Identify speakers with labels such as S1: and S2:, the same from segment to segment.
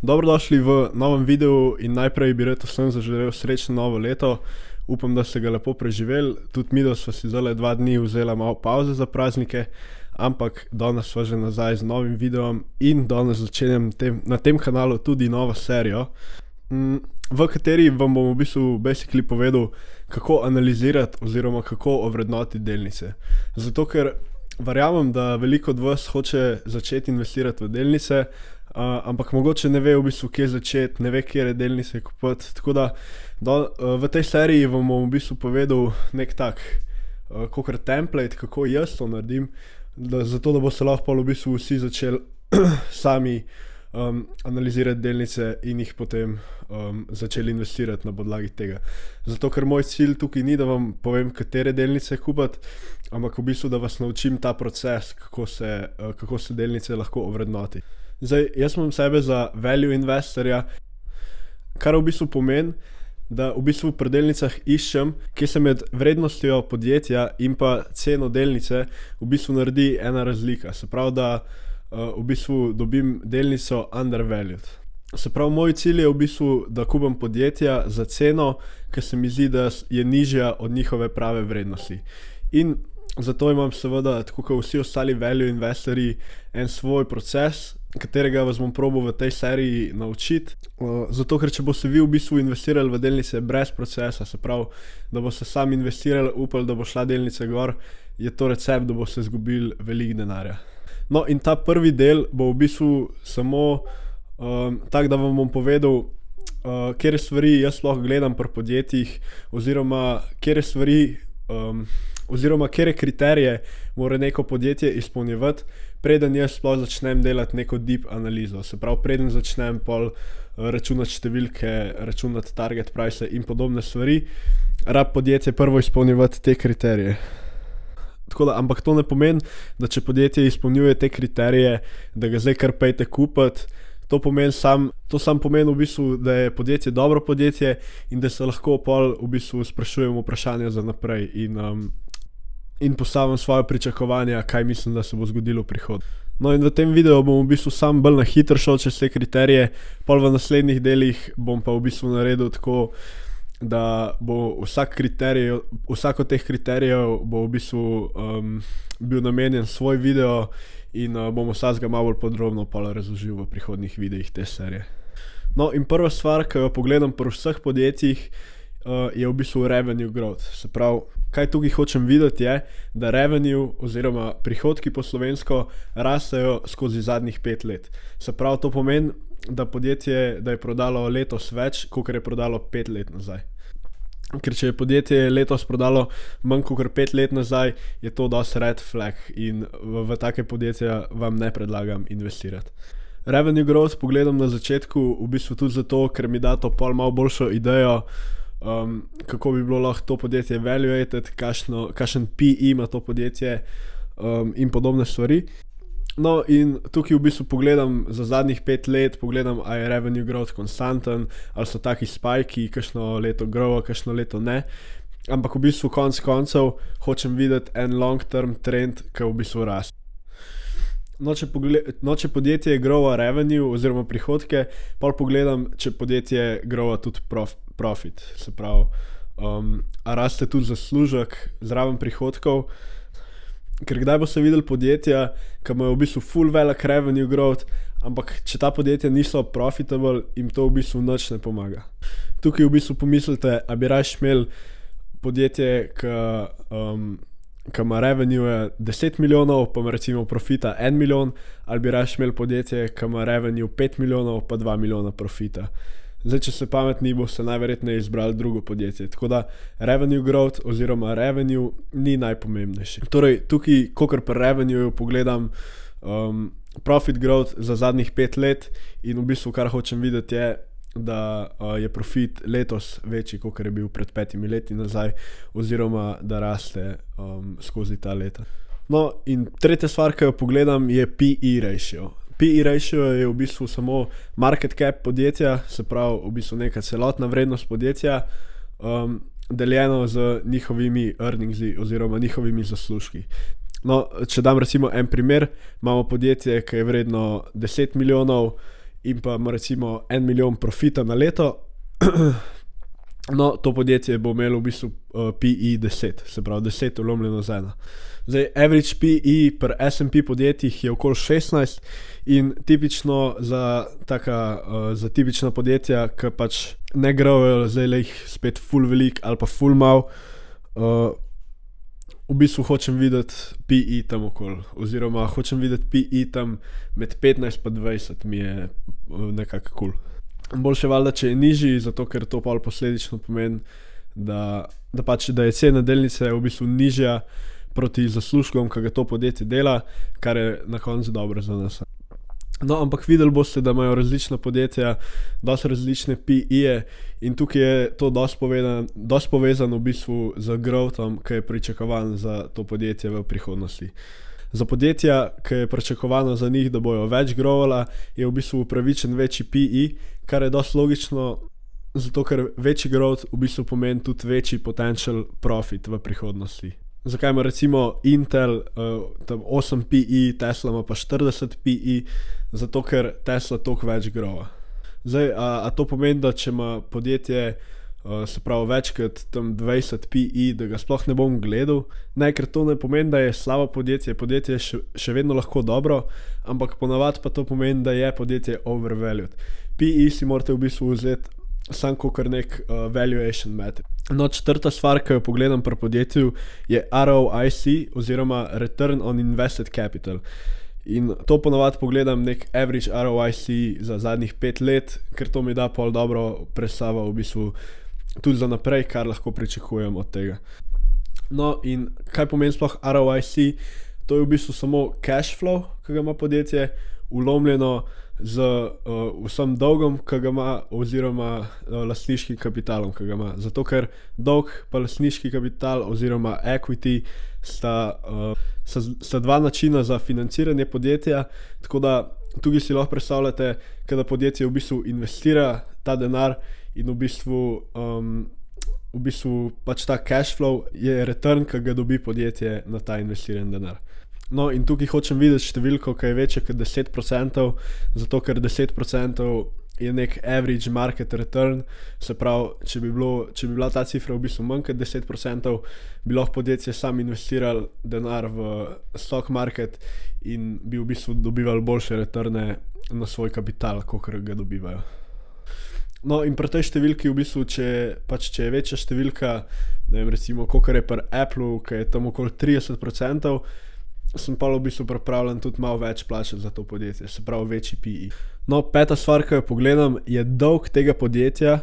S1: Dobrodošli v novem videu in najprej bi rad vsem zaželel srečno novo leto. Upam, da ste ga lepo preživeli. Tudi mi, da sva si zdaj 2 dni vzela malo pauze za praznike, ampak danes sva že nazaj z novim videom in danes začenjam na tem kanalu tudi novo serijo, v kateri vam bom v bistvu basically povedal, kako analizirati oziroma kako ovrednotiti delnice. Zato ker verjamem, da veliko od vas hoče začeti investirati v delnice, ampak mogoče ne ve v bistvu, kje začeti, ne ve, kje delnice kupiti. Tako da v tej seriji vam bom v bistvu povedal nek tak kakor template, kako jaz to naredim, zato da boste lahko v bistvu vsi začeli sami analizirati delnice in jih potem začeli investirati na podlagi tega. Zato ker moj cilj tukaj ni, da vam povem, katere delnice kupiti, ampak v bistvu, da vas naučim ta proces, kako se delnice lahko ovrednoti. Zdaj, jaz imam sebe za value investorja, kar v bistvu pomeni, da v bistvu pri delnicah iščem, kje se med vrednostjo podjetja in pa ceno delnice v bistvu naredi ena razlika. Se pravi, da v bistvu dobim delnico undervalued. Se pravi, moj cilj je v bistvu, da kupim podjetja za ceno, ki se mi zdi, da je nižja od njihove prave vrednosti. In zato imam seveda, tako kot vsi ostali value investorji, en svoj proces, katerega vas bom probal v tej seriji naučiti. Zato, ker če boste vi v bistvu investirali v delnice brez procesa, se pravi, da boste sami investirali, upali, da bo šla delnica gor, je to recept, da boste izgubili veliko denarja. No, in ta prvi del bo v bistvu samo tak, da vam bom povedal, kere stvari jaz lahko gledam pri podjetjih, oziroma kere kriterije mora neko podjetje izpolnjevati, preden jaz sploh začnem delati neko deep analizo. Se pravi, preden začnem pol računati številke, računati target price in podobne stvari, rab podjetje prvo izpolnjevati te kriterije. Tako da, ampak to ne pomeni, da če podjetje izpolnjuje te kriterije, da ga zdaj kar pejte kupiti. To sam pomeni v bistvu, da je podjetje dobro podjetje in da se lahko pol v bistvu sprašujem vprašanja za naprej in postavim svoje pričakovanja, kaj mislim, da se bo zgodilo v prihodnje. No, in v tem videu bom v bistvu sam bolj na hitro šel čez te kriterije, pol v naslednjih delih bom pa v bistvu naredil tako, da bo vsak od teh kriterijev bo v bistvu bil namenjen svoj video in bom vsakega malo bolj podrobno pol razložil v prihodnjih videih te serije. No, in prva stvar, ki jo pogledam pri vseh podjetjih, je v bistvu revenue growth. Se pravi, kaj tukaj hočem videti je, da revenue oziroma prihodki po slovensko rastejo skozi zadnjih 5 let. Se pravi, to pomeni, da podjetje, da je prodalo letos več, kakor je prodalo 5 let nazaj. Ker če je podjetje letos prodalo manj kot 5 let nazaj, je to dosti red flag in v take podjetja vam ne predlagam investirati. Revenue growth pogledam na začetku v bistvu tudi zato, ker mi da to pol malo boljšo idejo, kako bi bilo lahko to podjetje evaluated, kakšen PE ima to podjetje in podobne stvari. No, in tukaj v bistvu pogledam za zadnjih 5 let, pogledam, a je revenue growth konstanten, ali so taki spajki, kakšno leto grow, kakšno leto ne. Ampak v bistvu konec koncev hočem videti en long term trend, ki v bistvu raste. No, če podjetje growa revenue oziroma prihodke, pol pogledam, če podjetje growa tudi profit. Se pravi, a raste tudi zaslužek zraven prihodkov. Ker kdaj boste videli podjetja, ki imajo v bistvu full velik revenue growth, ampak če ta podjetja niso profitable, jim to v bistvu nič ne pomaga. Tukaj v bistvu pomislite, a bi raje imeli podjetje, ki ima revenue 10 milijonov, pa ima recimo profita 1 milijon, ali bi raje imeli podjetje, ki ima revenue 5 milijonov, pa 2 milijona profita. Zdaj, če ste pametni, boste najverjetneje izbrali drugo podjetje. Tako da revenue growth oziroma revenue ni najpomembnejši. Torej, tukaj, kakor pri revenue pogledam profit growth za zadnjih 5 let in v bistvu, kar hočem videti je, da je profit letos večji, kakor je bil pred 5 leti nazaj, oziroma da raste skozi ta leta. No, in tretja stvar, ki jo pogledam, je PE ratio. PE ratio je v bistvu samo market cap podjetja, se pravi v bistvu neka celotna vrednost podjetja, deljeno z njihovimi earningsi oziroma njihovimi zaslužki. No, če dam recimo en primer, imamo podjetje, ki je vredno 10 milijonov in pa ima recimo 1 milijon profita na leto, no, to podjetje bo imelo v bistvu PE 10, se pravi 10 ulomljeno z 1. Zdaj, average PE pri S&P podjetjih je okoli 16 in tipično za tipična podjetja, ki pač ne grejo, zdaj le jih spet ful velik ali pa ful mal, v bistvu hočem videti PE tam okoli, oziroma hočem videti PE tam med 15 pa 20, mi je nekako cool. Boljše valjda, če je nižji, zato ker to pa posledično pomeni, da je cena delnice v bistvu nižja proti zaslužkom, ki ga to podjetje dela, kar je na koncu dobro za nas. No, ampak videli boste, da imajo različna podjetja dosti različne PE-je in tukaj je to dosti povezano v bistvu z growthom, ki je pričakovan za to podjetje v prihodnosti. Za podjetja, ki je pričakovano za njih, da bojo več growala, je v bistvu upravičen večji PE, kar je dosti logično, zato ker večji growth v bistvu pomeni tudi večji potential profit v prihodnosti. Zakaj ima recimo Intel tam 8 PE, Tesla ima pa 40 PE, zato ker Tesla toliko več growa. Zdaj, a to pomeni, da če ima podjetje se pravi več kot tam 20 PE, da ga sploh ne bom gledal? Ne, ker to ne pomeni, da je slabo podjetje je še vedno lahko dobro, ampak ponavadi pa to pomeni, da je podjetje overvalued. PE si morate v bistvu vzeti sam kakor nek valuation method. No, četrta stvar, ki jo pogledam pri podjetju, je ROIC oziroma Return on Invested Capital. In to ponavadi pogledam nek average ROIC za zadnjih 5 let, ker to mi da pol dobro predstavo v bistvu tudi za naprej, kar lahko pričakujem od tega. No, in kaj pomeni sploh ROIC? To je v bistvu samo cash flow, ki ga ima podjetje, ulomljeno z vsem dolgom, ki ga ima, oziroma lastniškim kapitalom, ki ga ima. Zato ker dolg pa lastniški kapital oziroma equity sta dva načina za financiranje podjetja, tako da tukaj si lahko predstavljate, kada podjetje v bistvu investira ta denar in v bistvu pač ta cash flow je return, ki ga dobi podjetje na ta investiran denar. No, in tukaj hočem videti številko, ki je večja kot 10%, zato ker 10% je nek average market return, se pravi, če bi bila ta cifra v bistvu manj kot 10%, bi lahko podjetje sam investiral denar v stock market in bi v bistvu dobival boljše returne na svoj kapital, kakor ga dobivajo. No, in pri tej številki v bistvu, če je večja številka, ne vem, recimo, kakor je pri Applu, ki je tam okoli 30%, sem pa v bistvu pripravljen tudi malo več plačati za to podjetje, se pravi večji PE. No, peta stvar, ki jo pogledam, je dolg tega podjetja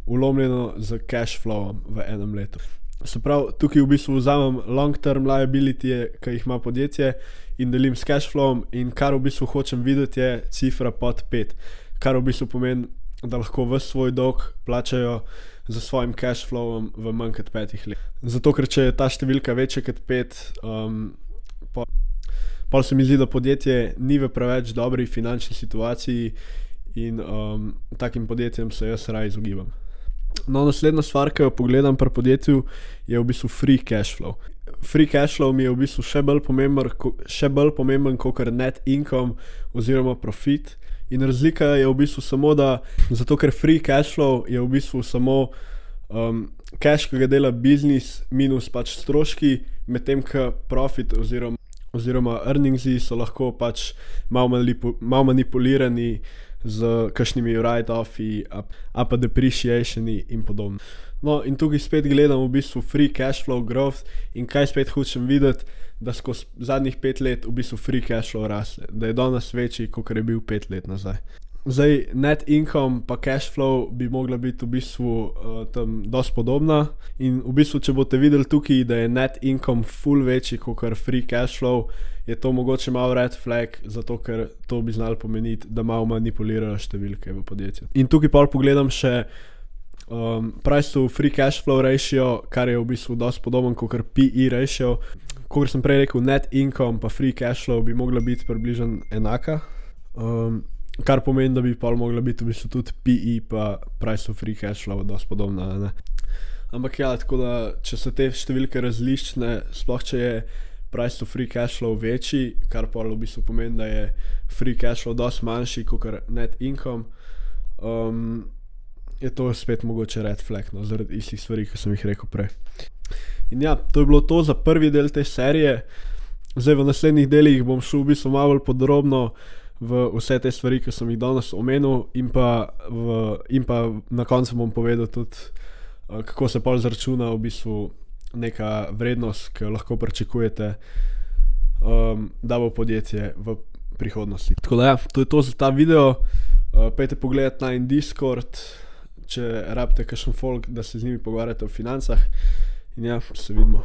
S1: ulomljeno z cash flowom v enem letu. Se pravi, tukaj v bistvu vzamem long term liability, ki jih ima podjetje in delim s cash flowom in kar v bistvu hočem videti je cifra pod 5, kar v bistvu pomeni, da lahko ves svoj dolg plačajo za svojim cash flowom v manj kot 5 let. Zato, ker če je ta številka večja kot 5, pol se mi zdi, da podjetje ni v preveč dobri finančni situaciji in takim podjetjem se jaz raje izogibam. No, naslednja stvar, ki jo pogledam pri podjetju, je v bistvu free cash flow. Free cash flow mi je v bistvu še bolj pomemben kakor net income oziroma profit. In razlika je v bistvu samo, da zato ker free cash flow je v bistvu samo cash, ki ga dela biznis minus pač stroški, medtem ko profit oziroma earningsi so lahko pač malo manipulirani z kakšnimi write-offi, a pa depreciationi in podobno. No, in tukaj spet gledam v bistvu free cash flow growth in kaj spet hočem videti, da skozi zadnjih 5 let v bistvu free cash flow raste, da je danes večji, kakor je bil 5 let nazaj. Zdaj, net income pa cash flow bi mogla biti v bistvu tam dosti podobna in v bistvu, če boste videli tukaj, da je net income ful večji kakor free cash flow, je to mogoče malo red flag, zato ker to bi znalo pomeniti, da malo manipulirajo številke v podjetju. In tukaj pol pogledam še price to free cash flow ratio, kar je v bistvu dosti podoben kakor PE ratio. Kakor sem prej rekel, net income pa free cash flow bi mogla biti približno enaka. Kar pomeni, da bi pol mogla biti v bistvu tudi PE pa price to free cash flow dosti podobna, ne? Ampak ja, tako da, če so te številke različne, sploh če je price to free cash flow večji, kar pa v bistvu pomeni, da je free cash flow dosti manjši kot net income, je to spet mogoče red flag, no, zaradi istih stvari, ki sem jih rekel prej. In ja, to je bilo to za prvi del te serije. Zdaj v naslednjih delih bom šel v bistvu malo bolj podrobno v vse te stvari, ki sem jih danes omenil, in pa na koncu bom povedal tudi, kako se pol zračuna v bistvu neka vrednost, ki jo lahko pričakujete, da bo podjetje v prihodnosti. Tako da ja, to je to za ta video. Pejte pogledat na Discord, če rabite kakšen folk, da se z njimi pogovarjate o financah. In ja, se vidimo.